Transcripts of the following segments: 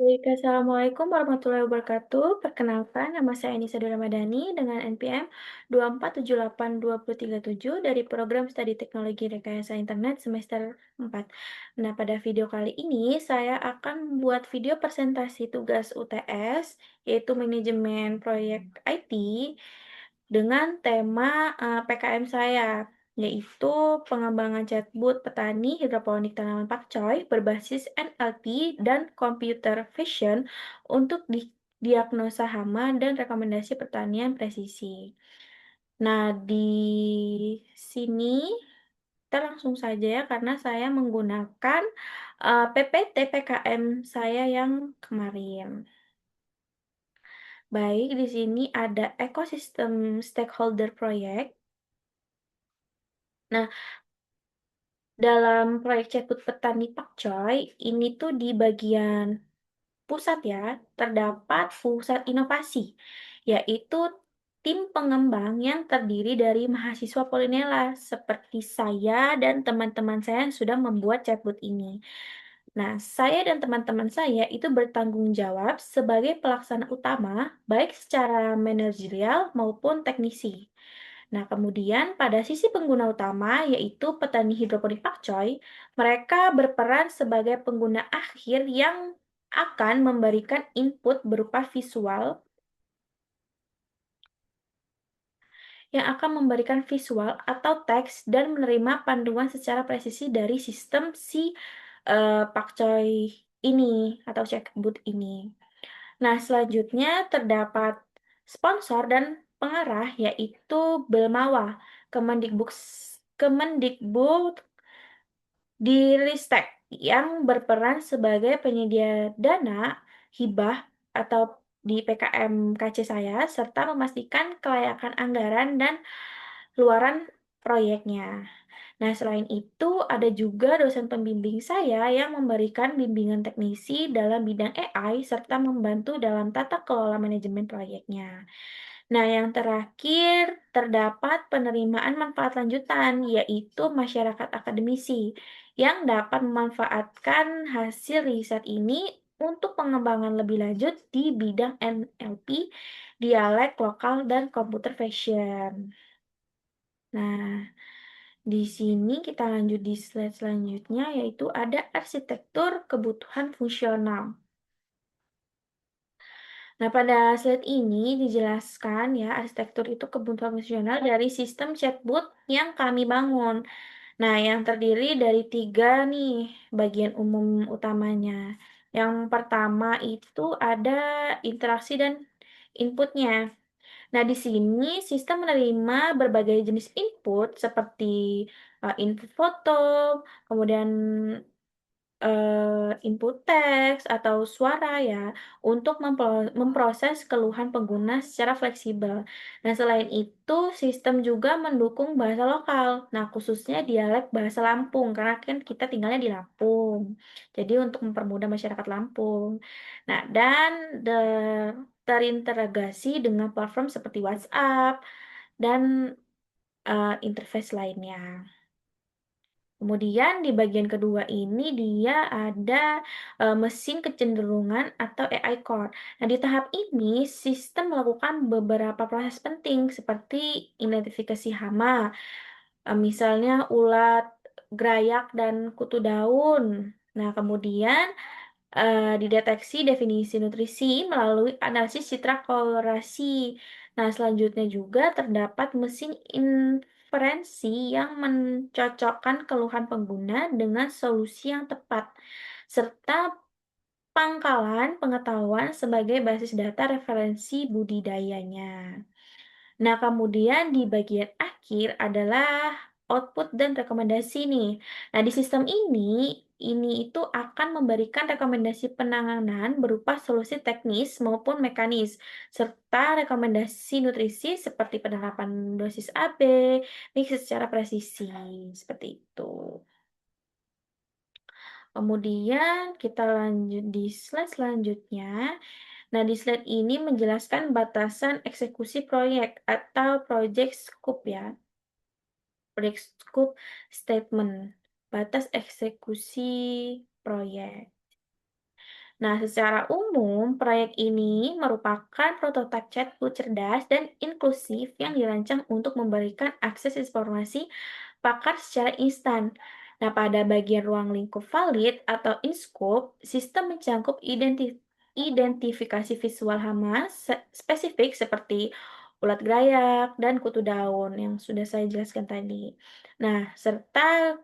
Baik, Assalamualaikum warahmatullahi wabarakatuh. Perkenalkan, nama saya Nisa Ramadhani dengan NPM 2478237 dari program Studi Teknologi Rekayasa Internet semester 4. Nah, pada video kali ini saya akan membuat video presentasi tugas UTS, yaitu manajemen proyek IT, dengan tema PKM saya, yaitu pengembangan chatbot petani hidroponik tanaman pakcoy berbasis NLP dan computer vision untuk diagnosa hama dan rekomendasi pertanian presisi. Nah, di sini kita langsung saja ya, karena saya menggunakan PPT PKM saya yang kemarin. Baik, di sini ada ekosistem stakeholder proyek. Nah, dalam proyek chatbot petani pakcoy, ini tuh di bagian pusat ya, terdapat pusat inovasi, yaitu tim pengembang yang terdiri dari mahasiswa Polinela, seperti saya dan teman-teman saya yang sudah membuat chatbot ini. Nah, saya dan teman-teman saya itu bertanggung jawab sebagai pelaksana utama, baik secara manajerial maupun teknisi. Nah, kemudian pada sisi pengguna utama, yaitu petani hidroponik pakcoy, mereka berperan sebagai pengguna akhir yang akan memberikan input berupa visual atau teks dan menerima panduan secara presisi dari sistem si pakcoy ini atau chatbot ini. Nah, selanjutnya terdapat sponsor dan pengarah, yaitu Belmawa, Kemendikbud Kemendikbud Ristek yang berperan sebagai penyedia dana, hibah, atau di PKM KC saya, serta memastikan kelayakan anggaran dan luaran proyeknya. Nah, selain itu, ada juga dosen pembimbing saya yang memberikan bimbingan teknisi dalam bidang AI serta membantu dalam tata kelola manajemen proyeknya. Nah, yang terakhir, terdapat penerimaan manfaat lanjutan, yaitu masyarakat akademisi, yang dapat memanfaatkan hasil riset ini untuk pengembangan lebih lanjut di bidang NLP, dialek lokal, dan computer vision. Nah, di sini kita lanjut di slide selanjutnya, yaitu ada arsitektur kebutuhan fungsional. Nah, pada slide ini dijelaskan ya, arsitektur itu kebutuhan fungsional dari sistem chatbot yang kami bangun. Nah, yang terdiri dari tiga nih bagian umum utamanya. Yang pertama itu ada interaksi dan inputnya. Nah, di sini sistem menerima berbagai jenis input seperti input foto, kemudian input teks atau suara ya, untuk memproses keluhan pengguna secara fleksibel. Nah, selain itu, sistem juga mendukung bahasa lokal. Nah, khususnya dialek bahasa Lampung, karena kan kita tinggalnya di Lampung. Jadi untuk mempermudah masyarakat Lampung. Nah, dan terintegrasi dengan platform seperti WhatsApp dan interface lainnya. Kemudian di bagian kedua ini dia ada mesin kecenderungan atau AI Core. Nah, di tahap ini sistem melakukan beberapa proses penting seperti identifikasi hama, misalnya ulat, grayak, dan kutu daun. Nah, kemudian dideteksi definisi nutrisi melalui analisis citra kolorasi. Nah, selanjutnya juga terdapat mesin inferensi yang mencocokkan keluhan pengguna dengan solusi yang tepat, serta pangkalan pengetahuan sebagai basis data referensi budidayanya. Nah, kemudian di bagian akhir adalah output dan rekomendasi nih. Nah, di sistem ini itu akan memberikan rekomendasi penanganan berupa solusi teknis maupun mekanis, serta rekomendasi nutrisi seperti penerapan dosis AB, mix secara presisi, seperti itu. Kemudian kita lanjut di slide selanjutnya. Nah, di slide ini menjelaskan batasan eksekusi proyek atau project scope ya. Project scope statement, batas eksekusi proyek. Nah, secara umum, proyek ini merupakan prototipe chatbot cerdas dan inklusif yang dirancang untuk memberikan akses informasi pakar secara instan. Nah, pada bagian ruang lingkup valid atau in-scope, sistem mencangkup identifikasi visual hama spesifik seperti ulat gelayak dan kutu daun yang sudah saya jelaskan tadi. Nah, serta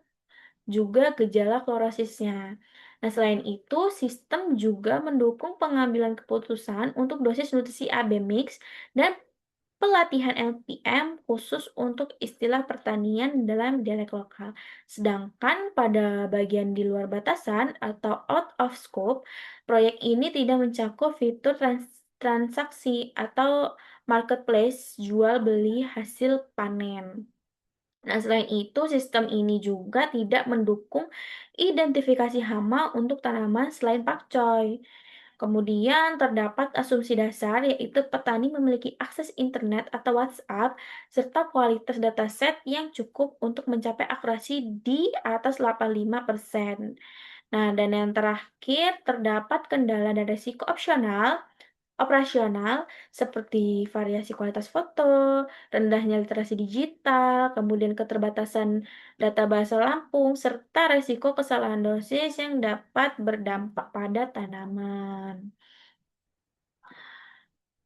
juga gejala klorosisnya. Nah, selain itu, sistem juga mendukung pengambilan keputusan untuk dosis nutrisi AB mix dan pelatihan LPM khusus untuk istilah pertanian dalam dialek lokal. Sedangkan pada bagian di luar batasan atau out of scope, proyek ini tidak mencakup fitur transaksi atau marketplace jual beli hasil panen. Nah, selain itu, sistem ini juga tidak mendukung identifikasi hama untuk tanaman selain pakcoy. Kemudian terdapat asumsi dasar yaitu petani memiliki akses internet atau WhatsApp serta kualitas dataset yang cukup untuk mencapai akurasi di atas 85%. Nah, dan yang terakhir terdapat kendala dan risiko operasional seperti variasi kualitas foto, rendahnya literasi digital, kemudian keterbatasan data bahasa Lampung, serta resiko kesalahan dosis yang dapat berdampak pada tanaman.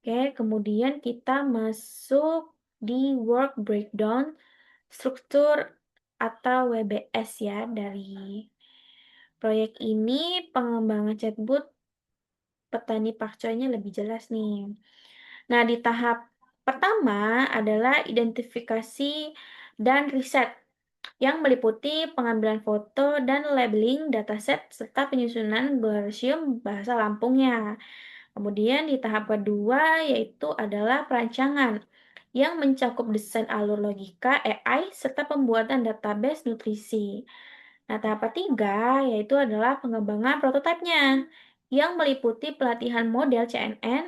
Oke, kemudian kita masuk di work breakdown struktur atau WBS ya dari proyek ini pengembangan chatbot petani pakcoynya lebih jelas nih. Nah, di tahap pertama adalah identifikasi dan riset yang meliputi pengambilan foto dan labeling dataset serta penyusunan glosarium bahasa Lampungnya. Kemudian di tahap kedua yaitu adalah perancangan yang mencakup desain alur logika AI serta pembuatan database nutrisi. Nah, tahap ketiga yaitu adalah pengembangan prototipenya yang meliputi pelatihan model CNN,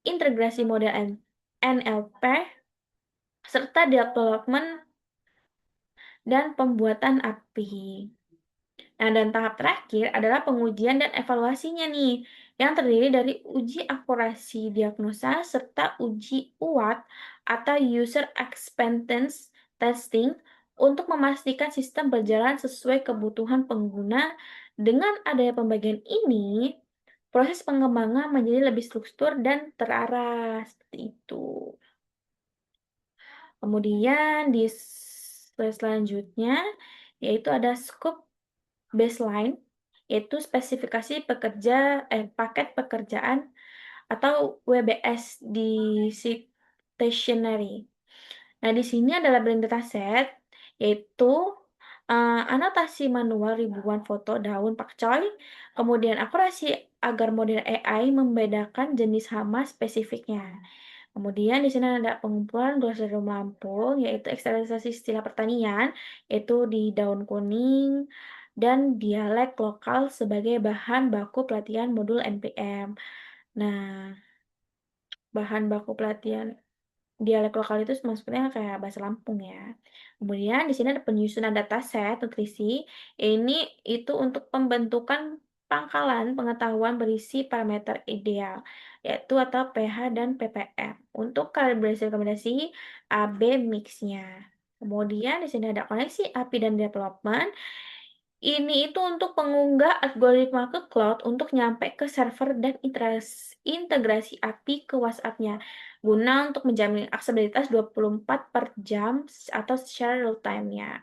integrasi model NLP, serta development dan pembuatan API. Nah, dan tahap terakhir adalah pengujian dan evaluasinya nih, yang terdiri dari uji akurasi diagnosa serta uji UAT atau User Acceptance Testing untuk memastikan sistem berjalan sesuai kebutuhan pengguna. Dengan adanya pembagian ini, proses pengembangan menjadi lebih struktur dan terarah seperti itu. Kemudian di slide selanjutnya, yaitu ada scope baseline, yaitu spesifikasi paket pekerjaan atau WBS di stationery. Nah, di sini ada labeling dataset, yaitu anotasi manual ribuan foto daun pakcoy, kemudian akurasi agar model AI membedakan jenis hama spesifiknya. Kemudian di sini ada pengumpulan glosarium Lampung, yaitu eksternalisasi istilah pertanian, yaitu di daun kuning, dan dialek lokal sebagai bahan baku pelatihan modul NPM. Nah, bahan baku pelatihan dialek lokal itu maksudnya kayak bahasa Lampung ya. Kemudian di sini ada penyusunan dataset nutrisi. Ini itu untuk pembentukan pangkalan pengetahuan berisi parameter ideal, yaitu atau pH dan ppm untuk kalibrasi rekomendasi AB mix-nya. Kemudian di sini ada koneksi API dan development. Ini itu untuk mengunggah algoritma ke cloud untuk nyampe ke server dan integrasi API ke WhatsApp-nya guna untuk menjamin aksesibilitas 24 per jam atau secara real time-nya.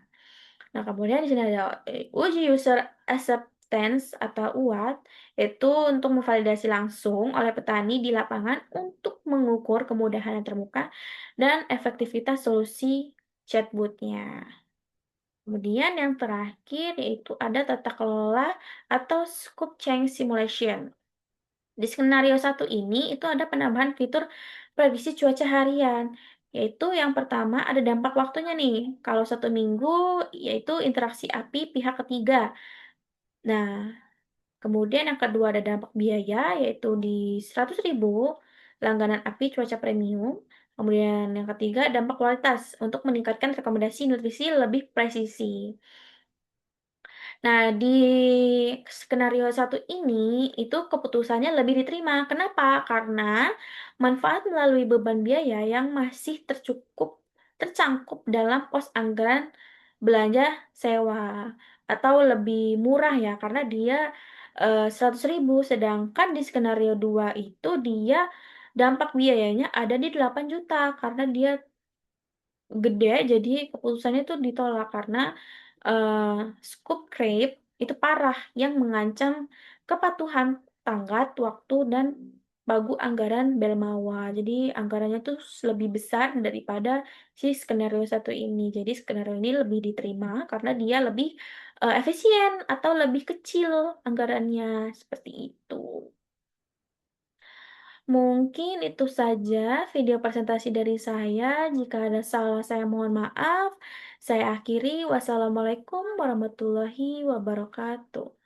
Nah, kemudian di sini ada uji user acceptance atau UAT, itu untuk memvalidasi langsung oleh petani di lapangan untuk mengukur kemudahan yang termuka dan efektivitas solusi chatbot-nya. Kemudian yang terakhir yaitu ada tata kelola atau scope change simulation. Di skenario satu ini itu ada penambahan fitur prediksi cuaca harian, yaitu yang pertama ada dampak waktunya nih. Kalau 1 minggu yaitu interaksi api pihak ketiga. Nah, kemudian yang kedua ada dampak biaya yaitu di 100.000 langganan api cuaca premium. Kemudian yang ketiga dampak kualitas untuk meningkatkan rekomendasi nutrisi lebih presisi. Nah, di skenario satu ini, itu keputusannya lebih diterima. Kenapa? Karena manfaat melalui beban biaya yang masih tercangkup dalam pos anggaran belanja sewa, atau lebih murah ya, karena dia 100.000, sedangkan di skenario 2 itu dia dampak biayanya ada di 8 juta karena dia gede, jadi keputusannya tuh ditolak karena, scoop creep itu parah yang mengancam kepatuhan tanggat waktu dan pagu anggaran Belmawa. Jadi anggarannya tuh lebih besar daripada si skenario satu ini. Jadi skenario ini lebih diterima karena dia lebih, efisien atau lebih kecil anggarannya, seperti itu. Mungkin itu saja video presentasi dari saya. Jika ada salah, saya mohon maaf. Saya akhiri. Wassalamualaikum warahmatullahi wabarakatuh.